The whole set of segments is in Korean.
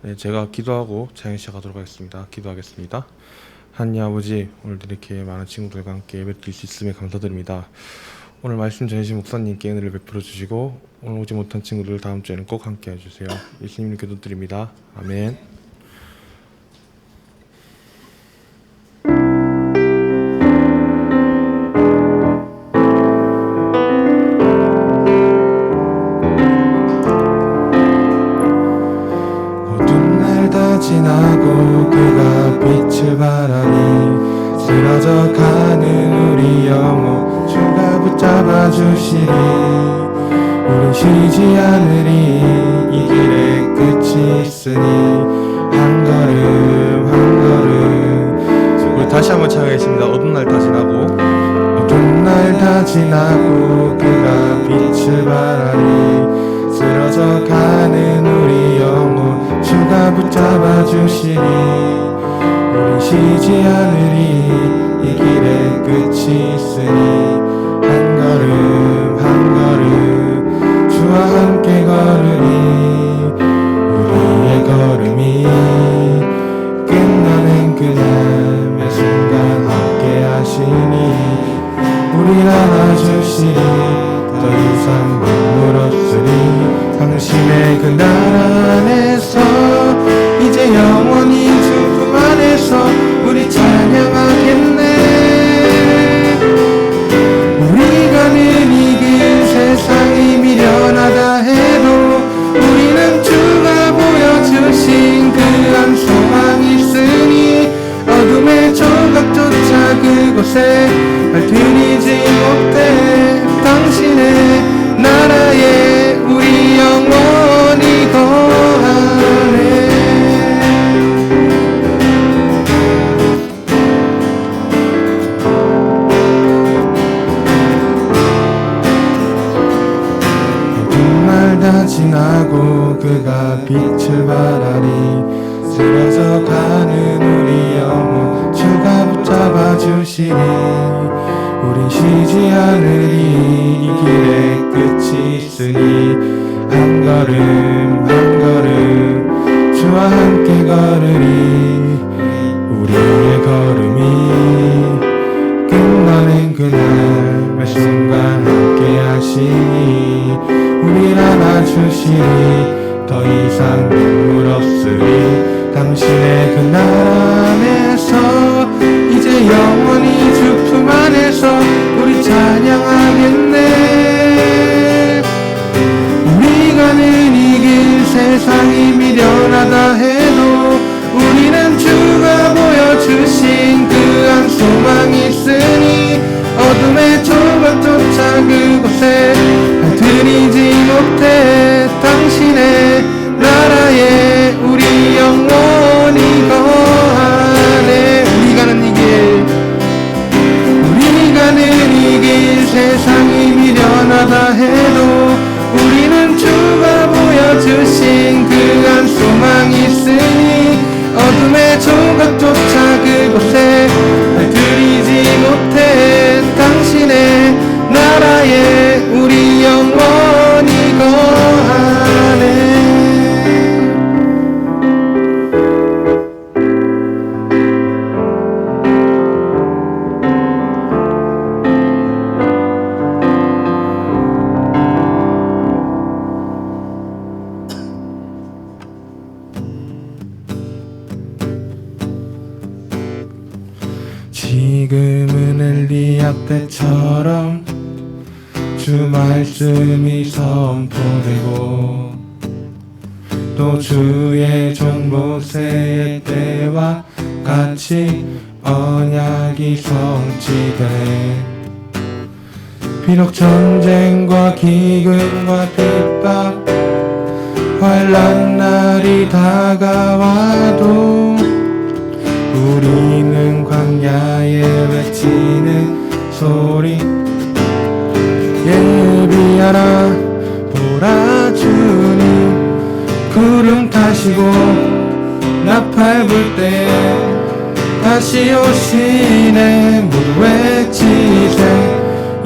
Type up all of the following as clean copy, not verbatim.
네, 제가 기도하고 차영 시작하도록 하겠습니다. 기도하겠습니다. 하나님 아버지, 오늘도 이렇게 많은 친구들과 함께 예배드릴 수 있음에 감사드립니다. 오늘 말씀 전해주신 목사님께 은혜를 베풀어 주시고 오늘 오지 못한 친구들 다음 주에는 꼭 함께 해주세요. 예수님 기도드립니다. 아멘. 지나고 그가 빛을 발하니 쓰러져 가는 우리 영혼 주가 붙잡아 주시니 우리 쉬지 않으리 이 길에 끝이 있으니 한 걸음 한 걸음. 우리 다시 한번 찬양하겠습니다. 어두운 날 다 지나고 어두운 날 다 지나고 그가 빛을 발하니 쓰러져 가는 우리 영혼 주가 붙잡아 주시니 우리 쉬지 않으리 이 길에 끝이 있으니 한 걸음 한 걸음 주와 함께 걸으니 우리의 걸음이 끝나는 그날 매 순간 함께 하시니 우리를 안아주시니 더 이상 눈물 없으니 당신의 그 나라 안에서 이제 영원히 주 품 안에서 우리 찬양하겠네. 우리가 늘 이긴 세상이 미련하다 해도 우리는 주가 보여주신 그 한 소망이 있으니 어둠의 조각조차 그곳에 발들이지 못해 당신의 나라에 우리 영원히 거하네. 어두운 날 다 지나고 그가 빛을 발하니 쓰러져 가는 우리 영혼 주가 붙잡아 주시니 우린 쉬지 않으리 이 길에 끝이 있으니 한 걸음 한 걸음 주와 함께 걸으리 우리의 걸음이 끝나는 그날 매 순간 함께 하시니 우릴 안아주시니 더 이상 눈물 없으리 당신의 그 나라 안에서 이제 영원히 주 품 안에서 우리 찬양하겠네. 우리가 늘 이길 세상이 미련하다 해도 우리는 주가 보여주신 그 한 소망이 있으니 어둠의 조각조차 그곳에 발들이지 못해 당신의 나라에 우리 영원히 거하네. 우리가 늘 이길 세상이 미련하다 해도 우리는 주가 보여주신 그 한 소망이 있으니 어둠의 조각조차 그곳에 발들이지 못해 당신의 나라에 우리 영원히 거하네. 지금은 엘리야 때처럼 주 말씀이 선포되고 또 주의 종 모세의 때와 같이 언약이 성취되네. 비록 전쟁과 기근과 핍박 환난 날이 다가와도 우리는 광야에 외치는 소리 예비하라 보라 주님 구름 타시고 나팔 불 때 다시 오시네. 모두 외치세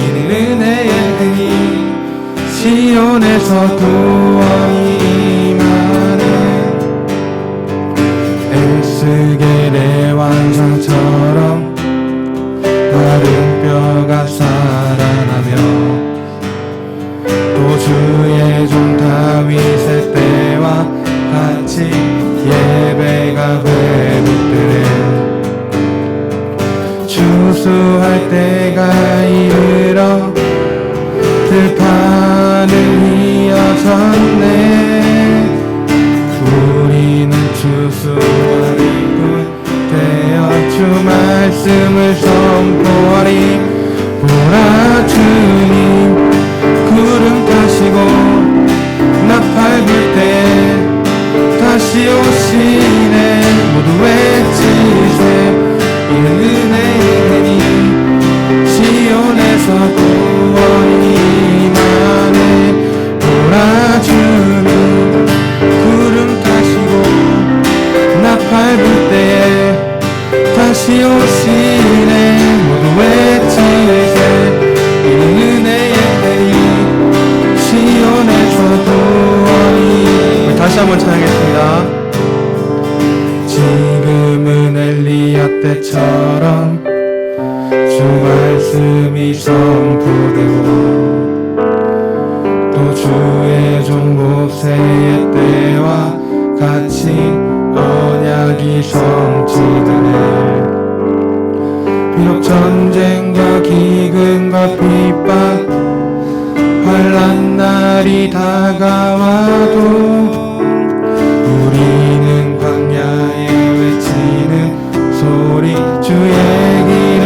이는 은혜의 등이 시온에서 구원이 임하네. 이어졌네. 우리는 주수와리꾼 되어 주 말씀을 선포하리. 보라 주님 구름 타시고 나팔 불 때 다시 오시네. 모두 외치세 이는 은혜의 해니 시온에서 구원이 임하네. 보라 주님 구름 타시고 나팔 불 때에 다시 오시네. 모두 외치세 이는 은혜의 해니 시온에서 구원이. 다시 한번 찬양했습니다. 지금은 엘리야 때처럼 주 말씀이 선포되고 또 주의 종 모세의 때와 같이 언약이 성취되네. 비록 전쟁과 기근과 핍박 환난 날이 다가와도 우리는 광야에 외치는 소리 주의 길을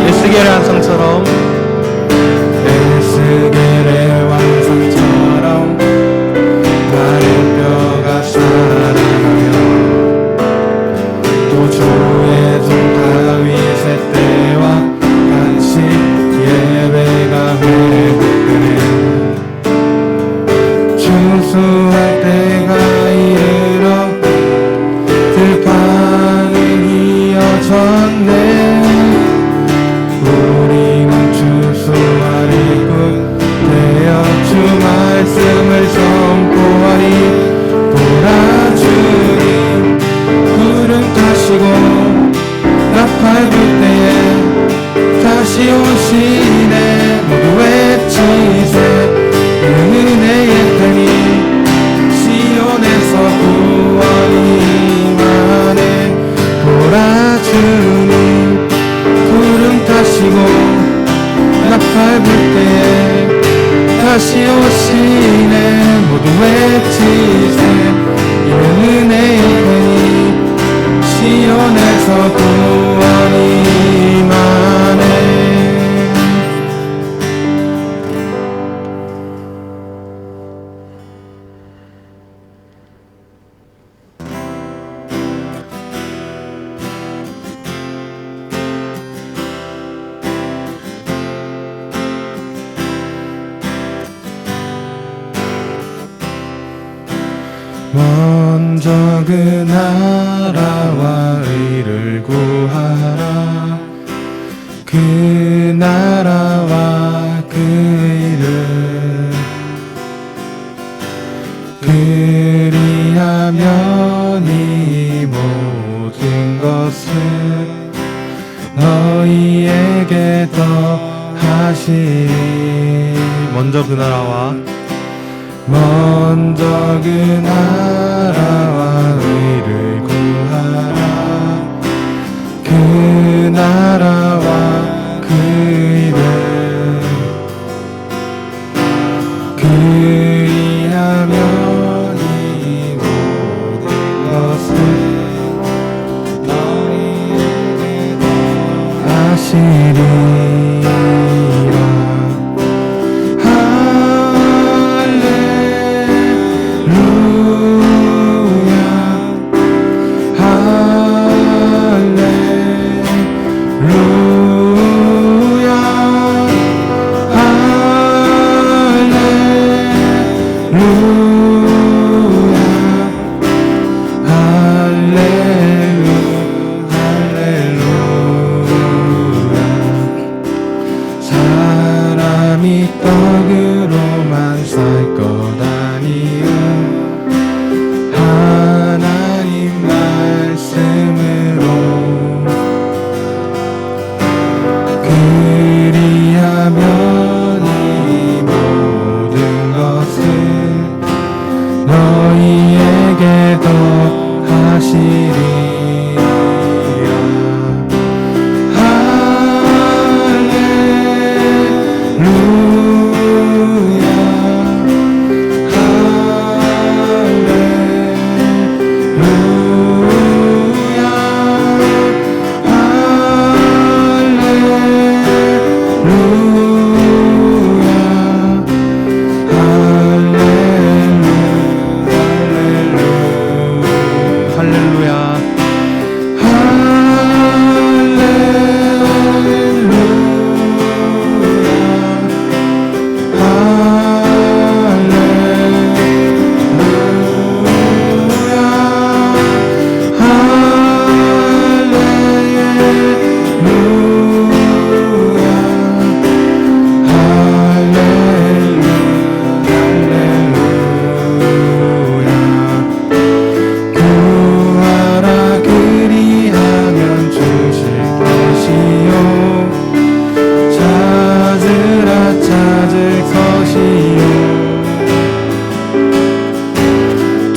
에스겔의 완성처럼 에스겔의 완성처럼 마른 뼈가 살아나며 또 주의 종 다윗의 때와 같이 예배가 회복되네. 추수할 때가 이르러 들판은 이어졌네. 우리는 추수하리꾼 되어 주 말씀을 선포하리. 보라 주님 구름 타시고 나팔 불 때에 다시 오시네. 모두 외치세 은혜의 편이 시온에서 구원이 임하네. 보라 주님 구름 타시고 나팔 불 때에 다시 오시네. 모두 외치세 이는 은혜의 편이 시온에서 구원이 임하네. 먼저 그 나라와 의를 구하라. 그 나라와 그 의를 그리하면 이 모든 것을 너희에게 더하시리. 먼저 그 나라와 먼저 그 나라와 의를 구하라. 그 나라와 그 의를 그리하면 이 모든 것을 너희에게 더하시리. 할렐루야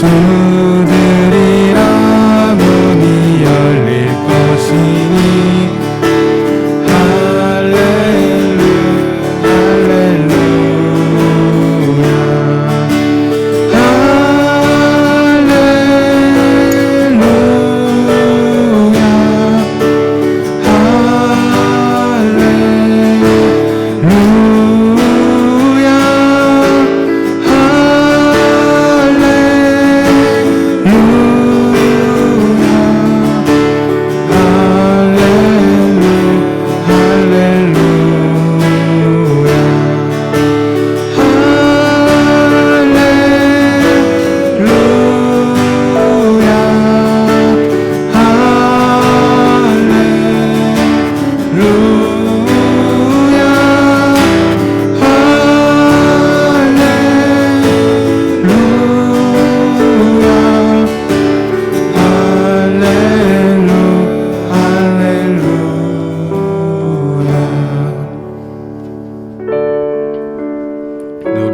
두드리라 문이 열릴 것이니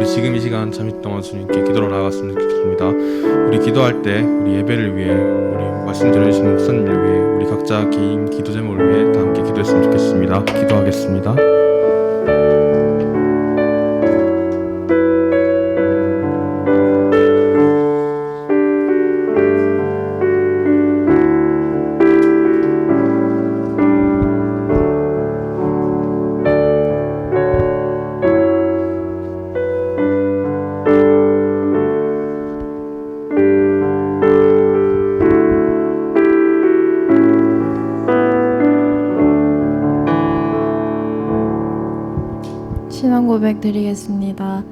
지금 이 시간 잠시 동안 주님께 기도로 나아갔으면 좋겠습니다. 우리 기도할 때 우리 예배를 위해 우리 말씀 전해주시는 목사님을 위해 우리 각자 개인 기도 제목을 위해 다 함께 기도했으면 좋겠습니다. 기도하겠습니다. 신앙 고백 드리겠습니다.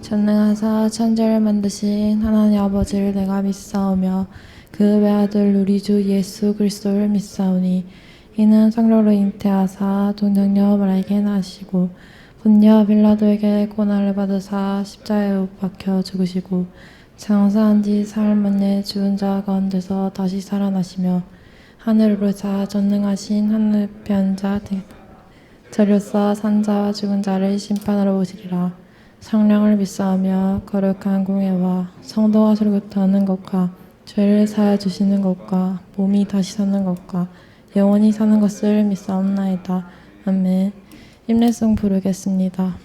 전능하사 천지를 만드신 하나님 아버지를 내가 믿사오며 그 외아들 우리 주 예수 그리스도를 믿사오니 이는 성령으로 잉태하사 동정녀 마리아에게 나시고 본녀 빌라도에게 고난을 받으사 십자가에 못 박혀 죽으시고 장사한 지 사흘 만에 죽은 자 가운데서 다시 살아나시며 하늘을 오르사 전능하신 하늘 편자 저리로서 산자와 죽은 자를 심판하러 오시리라. 성령을 믿사오며 거룩한 공예와 성도가 설교하는 것과 죄를 사하여 주시는 것과 몸이 다시 사는 것과 영원히 사는 것을 믿사옵나이다. 아멘. 힘내송 부르겠습니다.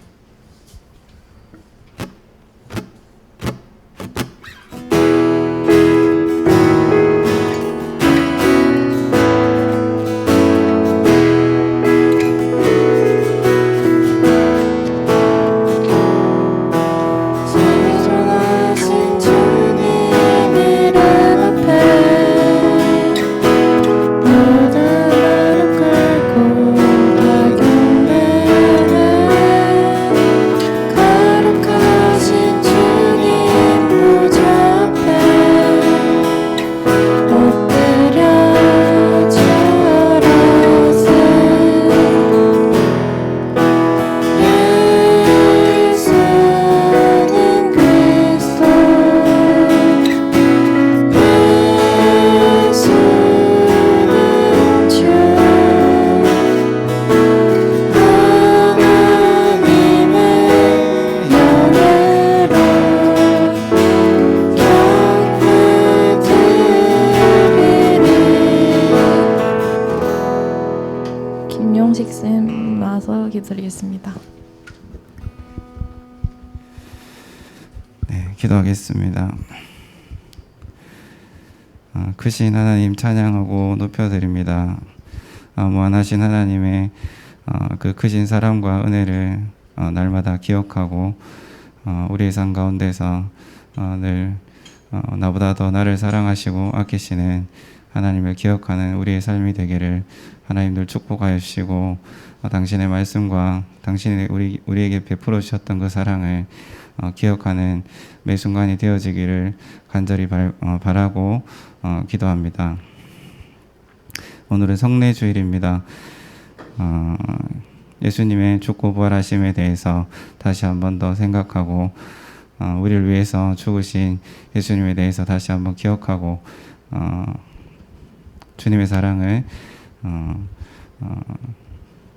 김용식쌤 나와서 기도드리겠습니다. 네, 기도하겠습니다. 크신 하나님 찬양하고 높여드립니다. 무한하신 하나님의 그 크신 사랑과 은혜를 날마다 기억하고 우리의 삶 가운데서 늘 나보다 더 나를 사랑하시고 아끼시는 하나님을 기억하는 우리의 삶이 되기를 하나님들 축복하여 주시고 당신의 말씀과 당신이 우리에게 베풀어 주셨던 그 사랑을 기억하는 매 순간이 되어지기를 간절히 바라고 기도합니다. 오늘은 성례주일입니다. 예수님의 죽고 부활하심에 대해서 다시 한 번 더 생각하고 우리를 위해서 죽으신 예수님에 대해서 다시 한번 기억하고 주님의 사랑을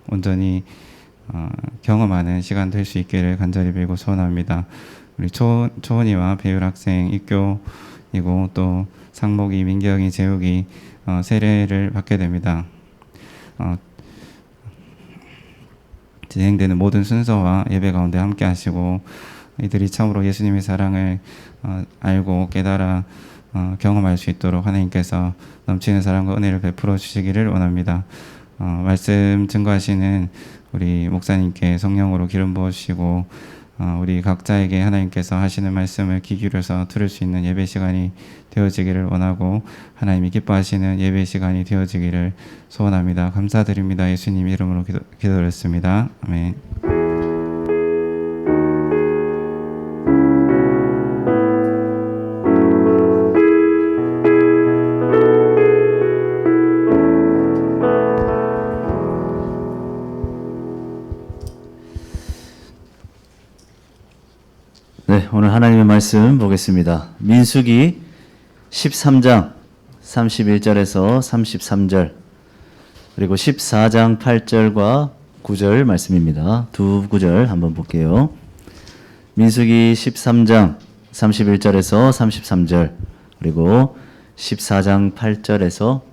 온전히 경험하는 시간 될 수 있기를 간절히 빌고 소원합니다. 우리 초은이와 배율 학생 입교 이고 또 상목이, 민경이, 재욱이 세례를 받게 됩니다. 진행되는 모든 순서와 예배 가운데 함께 하시고 이들이 참으로 예수님의 사랑을 알고 깨달아 경험할 수 있도록 하나님께서 넘치는 사랑과 은혜를 베풀어 주시기를 원합니다. 말씀 증거하시는 우리 목사님께 성령으로 기름 부어주시고 우리 각자에게 하나님께서 하시는 말씀을 귀 기울여서 들을 수 있는 예배 시간이 되어지기를 원하고 하나님이 기뻐하시는 예배 시간이 되어지기를 소원합니다. 감사드립니다. 예수님 이름으로 기도드렸습니다. 아멘. 네, 오늘 하나님의 말씀 보겠습니다. 민수기 13장 31절에서 33절 그리고 14장 8절과 9절 말씀입니다. 두 구절 한번 볼게요. 민수기 13장 31절에서 33절 그리고 14장 8절에서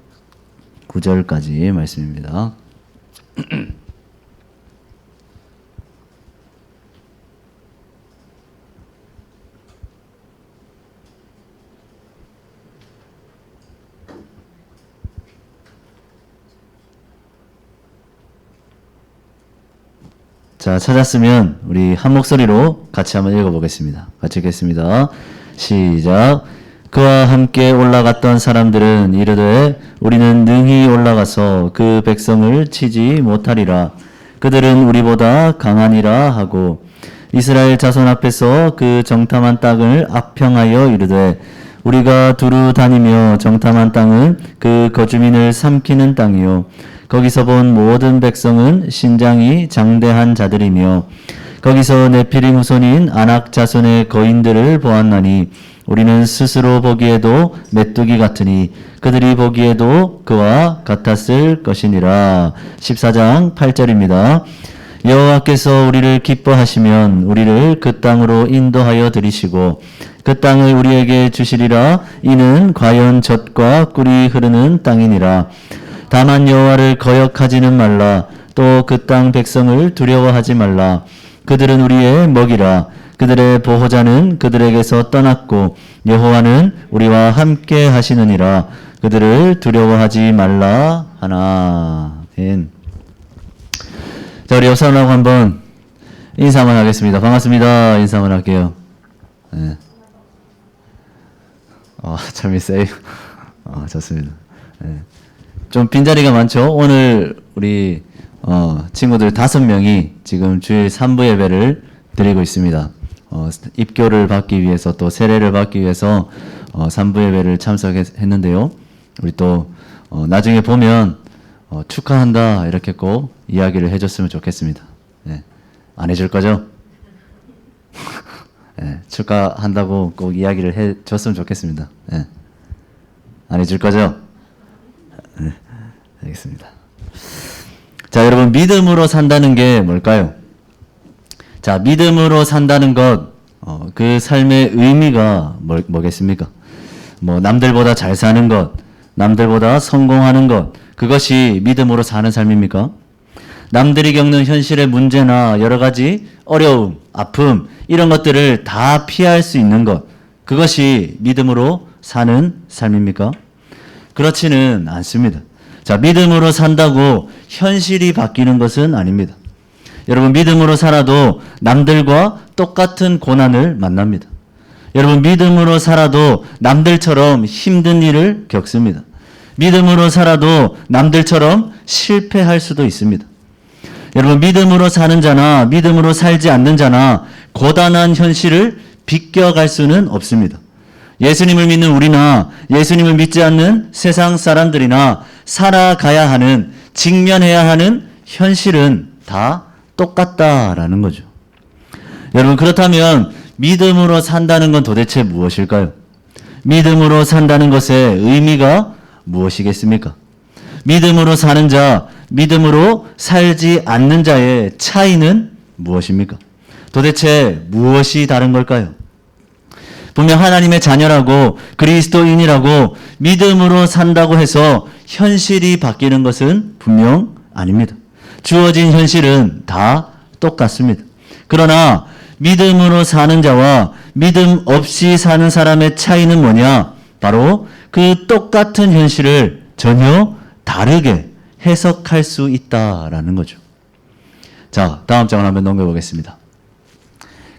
9절까지 말씀입니다. 자, 찾았으면 우리 한 목소리로 같이 한번 읽어보겠습니다. 같이 읽겠습니다. 시작. 그와 함께 올라갔던 사람들은 이르되 우리는 능히 올라가서 그 백성을 치지 못하리라. 그들은 우리보다 강하니라 하고 이스라엘 자손 앞에서 그 정탐한 땅을 악평하여 이르되 우리가 두루 다니며 정탐한 땅은 그 거주민을 삼키는 땅이요 거기서 본 모든 백성은 신장이 장대한 자들이며 거기서 네피림 후손인 아낙 자손의 거인들을 보았나니 우리는 스스로 보기에도 메뚜기 같으니 그들이 보기에도 그와 같았을 것이니라. 14장 8절입니다. 여호와께서 우리를 기뻐하시면 우리를 그 땅으로 인도하여 들이시고 그 땅을 우리에게 주시리라. 이는 과연 젖과 꿀이 흐르는 땅이니라. 다만 여호와를 거역하지는 말라. 또 그 땅 백성을 두려워하지 말라. 그들은 우리의 먹이라. 그들의 보호자는 그들에게서 떠났고 여호와는 우리와 함께 하시느니라. 그들을 두려워하지 말라 하나. 아멘. 자, 우리 옆 사람하고 한번 인사만 하겠습니다. 반갑습니다. 인사만 할게요. 네. 재밌어요. 좋습니다. 네. 좀 빈자리가 많죠? 오늘 우리 친구들 5명이 지금 주일 3부 예배를 드리고 있습니다. 입교를 받기 위해서 또 세례를 받기 위해서 3부 예배를 참석했는데요. 우리 또 나중에 보면 축하한다 이렇게 꼭 이야기를 해줬으면 좋겠습니다. 네. 안 해줄 거죠? 네. 축하한다고 꼭 이야기를 해줬으면 좋겠습니다. 네. 안 해줄 거죠? 네. 알겠습니다. 자, 여러분, 믿음으로 산다는 게 뭘까요? 자, 믿음으로 산다는 것, 그 삶의 의미가 뭐겠습니까? 남들보다 잘 사는 것, 남들보다 성공하는 것, 그것이 믿음으로 사는 삶입니까? 남들이 겪는 현실의 문제나 여러 가지 어려움, 아픔, 이런 것들을 다 피할 수 있는 것, 그것이 믿음으로 사는 삶입니까? 그렇지는 않습니다. 자, 믿음으로 산다고 현실이 바뀌는 것은 아닙니다. 여러분, 믿음으로 살아도 남들과 똑같은 고난을 만납니다. 여러분, 믿음으로 살아도 남들처럼 힘든 일을 겪습니다. 믿음으로 살아도 남들처럼 실패할 수도 있습니다. 여러분, 믿음으로 사는 자나 믿음으로 살지 않는 자나 고단한 현실을 비껴갈 수는 없습니다. 예수님을 믿는 우리나 예수님을 믿지 않는 세상 사람들이나 살아가야 하는, 직면해야 하는 현실은 다 똑같다라는 거죠. 여러분, 그렇다면 믿음으로 산다는 건 도대체 무엇일까요? 믿음으로 산다는 것의 의미가 무엇이겠습니까? 믿음으로 사는 자, 믿음으로 살지 않는 자의 차이는 무엇입니까? 도대체 무엇이 다른 걸까요? 분명 하나님의 자녀라고 그리스도인이라고 믿음으로 산다고 해서 현실이 바뀌는 것은 분명 아닙니다. 주어진 현실은 다 똑같습니다. 그러나 믿음으로 사는 자와 믿음 없이 사는 사람의 차이는 뭐냐? 바로 그 똑같은 현실을 전혀 다르게 해석할 수 있다라는 거죠. 자, 다음 장을 한번 넘겨보겠습니다.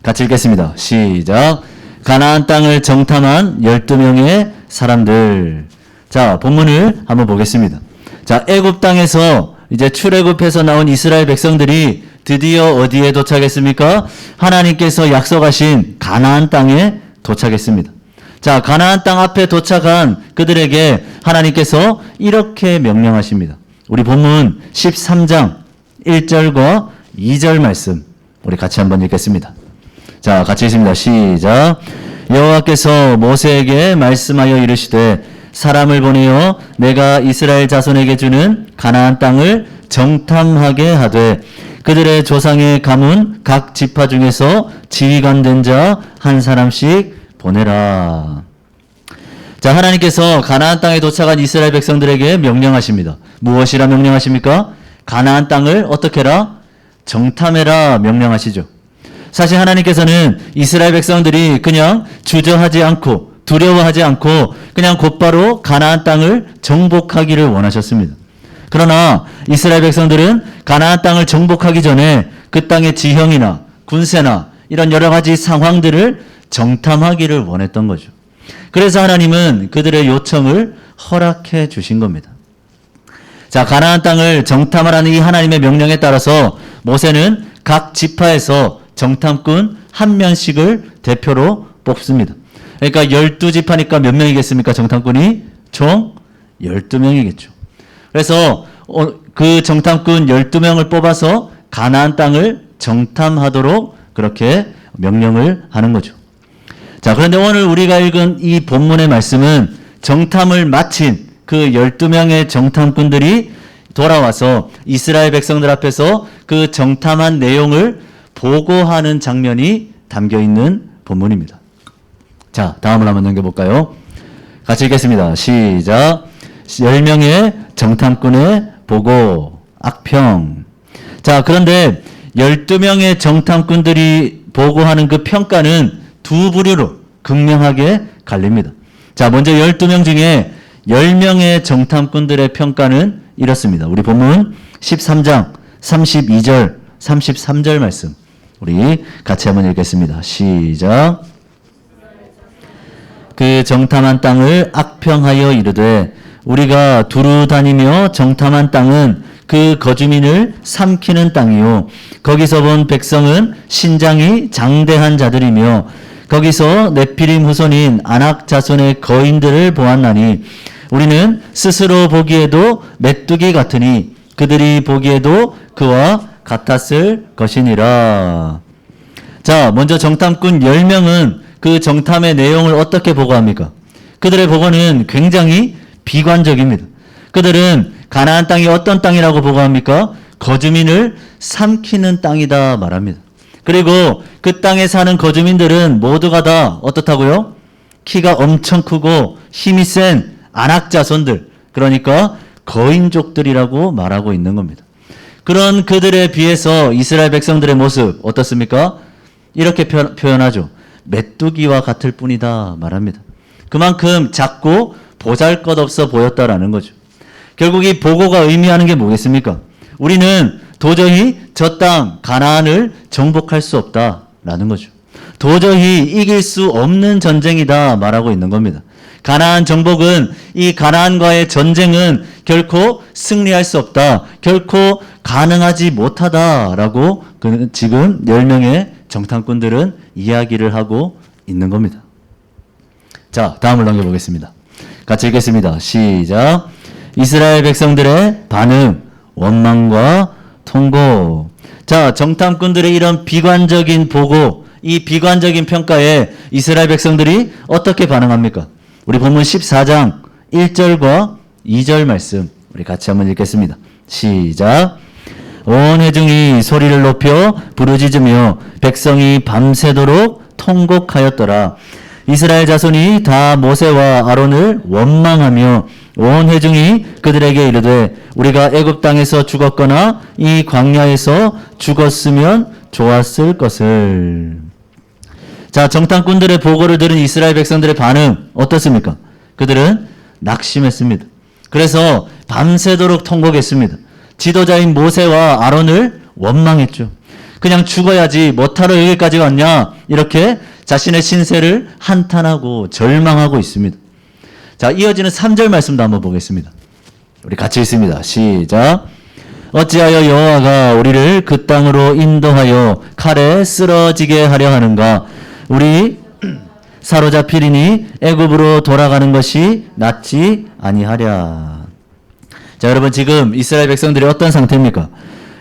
같이 읽겠습니다. 시작. 가나안 땅을 정탐한 12명의 사람들. 자, 본문을 한번 보겠습니다. 자, 애굽 땅에서 이제 출애굽해서 나온 이스라엘 백성들이 드디어 어디에 도착했습니까? 하나님께서 약속하신 가나안 땅에 도착했습니다. 자, 가나안 땅 앞에 도착한 그들에게 하나님께서 이렇게 명령하십니다. 우리 본문 13장 1절과 2절 말씀 우리 같이 한번 읽겠습니다. 자, 같이 읽습니다. 시작. 여호와께서 모세에게 말씀하여 이르시되 사람을 보내어 내가 이스라엘 자손에게 주는 가나안 땅을 정탐하게 하되 그들의 조상의 가문 각 지파 중에서 지휘관 된 자 한 사람씩 보내라. 자, 하나님께서 가나안 땅에 도착한 이스라엘 백성들에게 명령하십니다. 무엇이라 명령하십니까? 가나안 땅을 어떻게 해라? 정탐해라 명령하시죠. 사실 하나님께서는 이스라엘 백성들이 그냥 주저하지 않고 두려워하지 않고 그냥 곧바로 가나안 땅을 정복하기를 원하셨습니다. 그러나 이스라엘 백성들은 가나안 땅을 정복하기 전에 그 땅의 지형이나 군세나 이런 여러 가지 상황들을 정탐하기를 원했던 거죠. 그래서 하나님은 그들의 요청을 허락해 주신 겁니다. 자, 가나안 땅을 정탐하라는 이 하나님의 명령에 따라서 모세는 각 지파에서 정탐꾼 한 명씩을 대표로 뽑습니다. 그러니까 12지파니까 몇 명이겠습니까? 정탐꾼이 총 12명이겠죠. 그래서 그 정탐꾼 12명을 뽑아서 가나안 땅을 정탐하도록 그렇게 명령을 하는 거죠. 자, 그런데 오늘 우리가 읽은 이 본문의 말씀은 정탐을 마친 그 12명의 정탐꾼들이 돌아와서 이스라엘 백성들 앞에서 그 정탐한 내용을 보고하는 장면이 담겨 있는 본문입니다. 자, 다음을 한번 넘겨볼까요? 같이 읽겠습니다. 시작. 10명의 정탐꾼의 보고, 악평. 자, 그런데 12명의 정탐꾼들이 보고하는 그 평가는 두 부류로 극명하게 갈립니다. 자, 먼저 12명 중에 10명의 정탐꾼들의 평가는 이렇습니다. 우리 본문 13장 32절, 33절 말씀. 우리 같이 한번 읽겠습니다. 시작. 그 정탐한 땅을 악평하여 이르되 우리가 두루 다니며 정탐한 땅은 그 거주민을 삼키는 땅이요 거기서 본 백성은 신장이 장대한 자들이며 거기서 네피림 후손인 아낙 자손의 거인들을 보았나니 우리는 스스로 보기에도 메뚜기 같으니 그들이 보기에도 그와 같았을 것이니라. 자, 먼저 정탐꾼 10명은 그 정탐의 내용을 어떻게 보고합니까? 그들의 보고는 굉장히 비관적입니다. 그들은 가나안 땅이 어떤 땅이라고 보고합니까? 거주민을 삼키는 땅이다 말합니다. 그리고 그 땅에 사는 거주민들은 모두가 다 어떻다고요? 키가 엄청 크고 힘이 센 아낙 자손들, 그러니까 거인족들이라고 말하고 있는 겁니다. 그런 그들에 비해서 이스라엘 백성들의 모습 어떻습니까? 이렇게 표현하죠. 메뚜기와 같을 뿐이다 말합니다. 그만큼 작고 보잘것없어 보였다라는 거죠. 결국 이 보고가 의미하는 게 뭐겠습니까? 우리는 도저히 저 땅 가나안을 정복할 수 없다라는 거죠. 도저히 이길 수 없는 전쟁이다 말하고 있는 겁니다. 가나안 정복은 이 가나안과의 전쟁은 결코 승리할 수 없다. 결코 가능하지 못하다라고 지금 10명의 정탐꾼들은 이야기를 하고 있는 겁니다. 자, 다음을 넘겨보겠습니다. 같이 읽겠습니다. 시작. 이스라엘 백성들의 반응, 원망과 통고. 자, 정탐꾼들의 이런 비관적인 보고, 이 비관적인 평가에 이스라엘 백성들이 어떻게 반응합니까? 우리 본문 14장 1절과 2절 말씀 우리 같이 한번 읽겠습니다. 시작. 온 회중이 소리를 높여 부르짖으며 백성이 밤새도록 통곡하였더라. 이스라엘 자손이 다 모세와 아론을 원망하며 온 회중이 그들에게 이르되 우리가 애굽 땅에서 죽었거나 이 광야에서 죽었으면 좋았을 것을. 자, 정탐꾼들의 보고를 들은 이스라엘 백성들의 반응 어떻습니까? 그들은 낙심했습니다. 그래서 밤새도록 통곡했습니다. 지도자인 모세와 아론을 원망했죠. 그냥 죽어야지 못하러 여기까지 왔냐, 이렇게 자신의 신세를 한탄하고 절망하고 있습니다. 자, 이어지는 3절 말씀도 한번 보겠습니다. 우리 같이 읽습니다. 시작. 어찌하여 여호와가 우리를 그 땅으로 인도하여 칼에 쓰러지게 하려 하는가? 우리 사로잡히리니 애굽으로 돌아가는 것이 낫지 아니하랴. 자, 여러분, 지금 이스라엘 백성들이 어떤 상태입니까?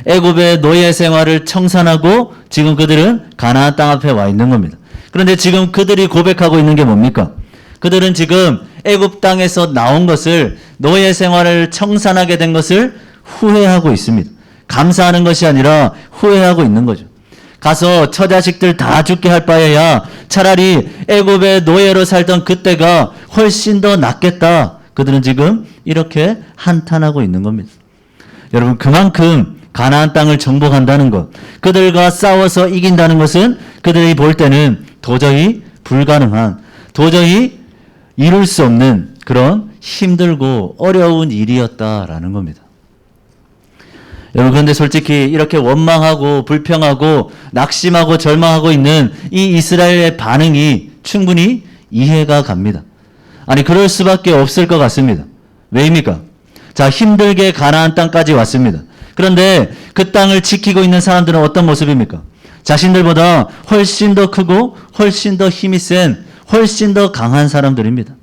애굽의 노예 생활을 청산하고 지금 그들은 가나안 땅 앞에 와 있는 겁니다. 그런데 지금 그들이 고백하고 있는 게 뭡니까? 그들은 지금 애굽 땅에서 나온 것을, 노예 생활을 청산하게 된 것을 후회하고 있습니다. 감사하는 것이 아니라 후회하고 있는 거죠. 가서 처자식들 다 죽게 할 바에야 차라리 애굽의 노예로 살던 그때가 훨씬 더 낫겠다. 그들은 지금 이렇게 한탄하고 있는 겁니다. 여러분, 그만큼 가나안 땅을 정복한다는 것, 그들과 싸워서 이긴다는 것은 그들이 볼 때는 도저히 불가능한, 도저히 이룰 수 없는 그런 힘들고 어려운 일이었다라는 겁니다. 여러분, 그런데 솔직히 이렇게 원망하고 불평하고 낙심하고 절망하고 있는 이 이스라엘의 반응이 충분히 이해가 갑니다. 아니, 그럴 수밖에 없을 것 같습니다. 왜입니까? 자, 힘들게 가나안 땅까지 왔습니다. 그런데 그 땅을 지키고 있는 사람들은 어떤 모습입니까? 자신들보다 훨씬 더 크고 훨씬 더 힘이 센, 훨씬 더 강한 사람들입니다.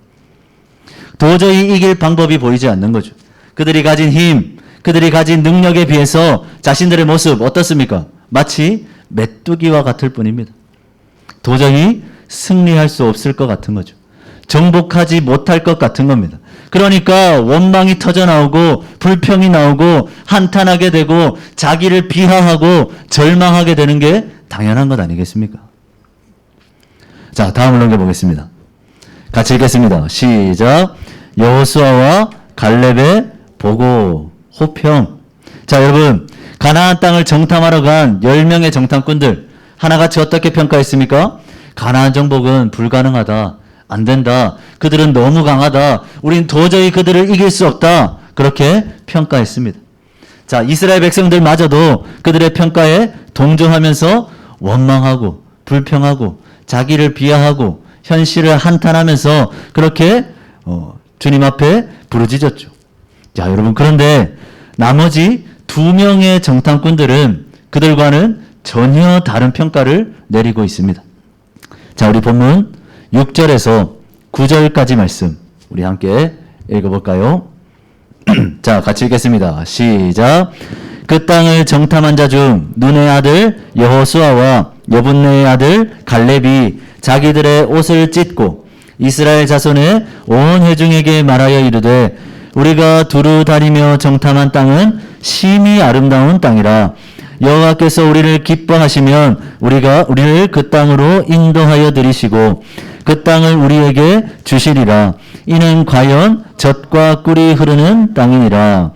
도저히 이길 방법이 보이지 않는 거죠. 그들이 가진 힘, 그들이 가진 능력에 비해서 자신들의 모습 어떻습니까? 마치 메뚜기와 같을 뿐입니다. 도저히 승리할 수 없을 것 같은 거죠. 정복하지 못할 것 같은 겁니다. 그러니까 원망이 터져나오고 불평이 나오고 한탄하게 되고 자기를 비하하고 절망하게 되는 게 당연한 것 아니겠습니까? 자, 다음을 넘겨보겠습니다. 같이 읽겠습니다. 시작. 여호수아와 갈렙의 보고, 호평. 자, 여러분, 가나안 땅을 정탐하러 간 10명의 정탐꾼들 하나같이 어떻게 평가했습니까? 가나안 정복은 불가능하다, 안 된다, 그들은 너무 강하다, 우린 도저히 그들을 이길 수 없다, 그렇게 평가했습니다. 자, 이스라엘 백성들마저도 그들의 평가에 동조하면서 원망하고 불평하고 자기를 비하하고 현실을 한탄하면서 그렇게 주님 앞에 부르짖었죠. 자, 여러분, 그런데 나머지 2명의 정탐꾼들은 그들과는 전혀 다른 평가를 내리고 있습니다. 자, 우리 본문 6절에서 9절까지 말씀 우리 함께 읽어볼까요? 자, 같이 읽겠습니다. 시작. 그 땅을 정탐한 자 중 눈의 아들 여호수아와 여분네의 아들 갈렙이 자기들의 옷을 찢고 이스라엘 자손의 온 회중에게 말하여 이르되 우리가 두루 다니며 정탐한 땅은 심히 아름다운 땅이라. 여호와께서 우리를 기뻐하시면 우리를 그 땅으로 인도하여 들이시고 그 땅을 우리에게 주시리라. 이는 과연 젖과 꿀이 흐르는 땅이니라.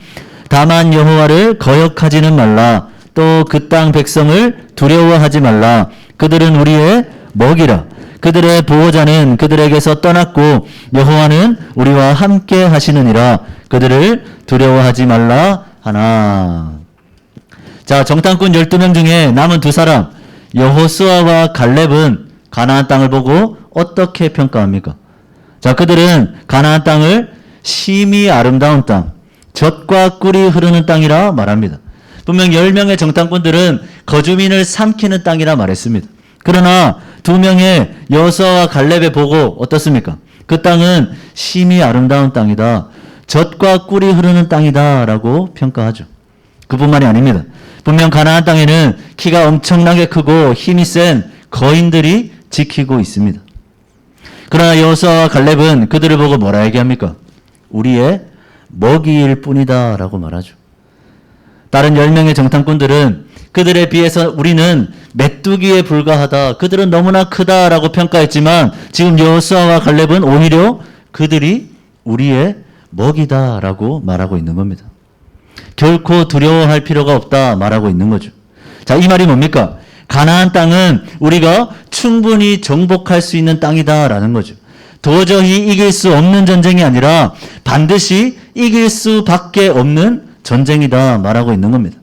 다만 여호와를 거역하지는 말라. 또 그 땅 백성을 두려워하지 말라. 그들은 우리의 먹이라. 그들의 보호자는 그들에게서 떠났고 여호와는 우리와 함께 하시느니라. 그들을 두려워하지 말라 하나. 자, 정탐꾼 12명 중에 남은 2사람 여호수아와 갈렙은 가나안 땅을 보고 어떻게 평가합니까? 자, 그들은 가나안 땅을 심히 아름다운 땅, 젖과 꿀이 흐르는 땅이라 말합니다. 분명 10명의 정탐꾼들은 거주민을 삼키는 땅이라 말했습니다. 그러나 2명의 여호수아와 갈렙의 보고 어떻습니까? 그 땅은 심히 아름다운 땅이다, 젖과 꿀이 흐르는 땅이다 라고 평가하죠. 그뿐만이 아닙니다. 분명 가나안 땅에는 키가 엄청나게 크고 힘이 센 거인들이 지키고 있습니다. 그러나 여호수아와 갈렙은 그들을 보고 뭐라 얘기합니까? 우리의 먹이일 뿐이다 라고 말하죠. 다른 10명의 정탐꾼들은 그들에 비해서 우리는 메뚜기에 불과하다. 그들은 너무나 크다라고 평가했지만 지금 여호수아와 갈렙은 오히려 그들이 우리의 먹이다라고 말하고 있는 겁니다. 결코 두려워할 필요가 없다 말하고 있는 거죠. 자, 이 말이 뭡니까? 가나안 땅은 우리가 충분히 정복할 수 있는 땅이다라는 거죠. 도저히 이길 수 없는 전쟁이 아니라 반드시 이길 수밖에 없는 전쟁이다 말하고 있는 겁니다.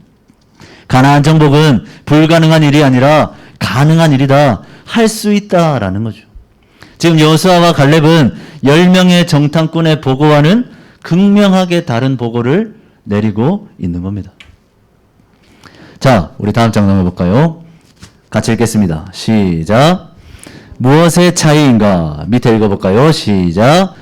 가나안 정복은 불가능한 일이 아니라 가능한 일이다, 할 수 있다라는 거죠. 지금 여호수아와 갈렙은 10명의 정탐꾼의 보고와는 극명하게 다른 보고를 내리고 있는 겁니다. 자, 우리 다음 장 넘어볼까요? 같이 읽겠습니다. 시작. 무엇의 차이인가? 밑에 읽어볼까요? 시작.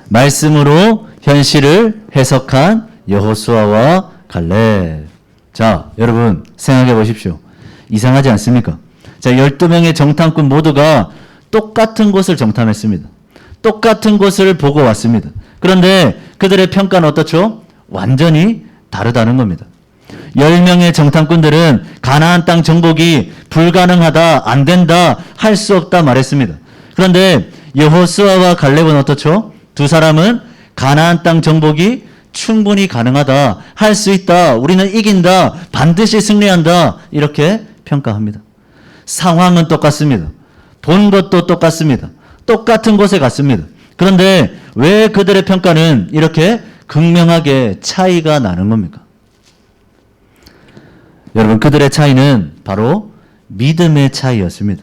말씀으로 현실을 해석한 여호수아와 갈렙. 자, 여러분 생각해 보십시오. 이상하지 않습니까? 자, 12명의 정탐꾼 모두가 똑같은 곳을 정탐했습니다. 똑같은 곳을 보고 왔습니다. 그런데 그들의 평가는 어떻죠? 완전히 다르다는 겁니다. 10명의 정탐꾼들은 가나안 땅 정복이 불가능하다, 안 된다, 할 수 없다 말했습니다. 그런데 여호수아와 갈렙은 어떻죠? 두 사람은 가나안 땅 정복이 충분히 가능하다, 할 수 있다, 우리는 이긴다, 반드시 승리한다, 이렇게 평가합니다. 상황은 똑같습니다. 본 것도 똑같습니다. 똑같은 곳에 갔습니다. 그런데 왜 그들의 평가는 이렇게 극명하게 차이가 나는 겁니까? 여러분, 그들의 차이는 바로 믿음의 차이였습니다.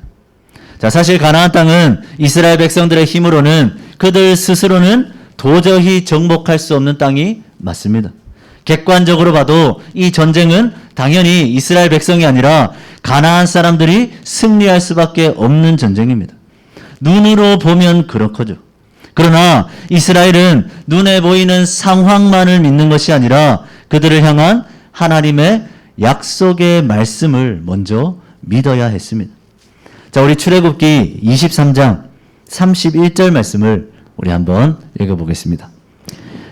자, 사실 가나안 땅은 이스라엘 백성들의 힘으로는 그들 스스로는 도저히 정복할 수 없는 땅이 맞습니다. 객관적으로 봐도 이 전쟁은 당연히 이스라엘 백성이 아니라 가나안 사람들이 승리할 수밖에 없는 전쟁입니다. 눈으로 보면 그렇거죠. 그러나 이스라엘은 눈에 보이는 상황만을 믿는 것이 아니라 그들을 향한 하나님의 약속의 말씀을 먼저 믿어야 했습니다. 자, 우리 출애굽기 23장 31절 말씀을 우리 한번 읽어보겠습니다.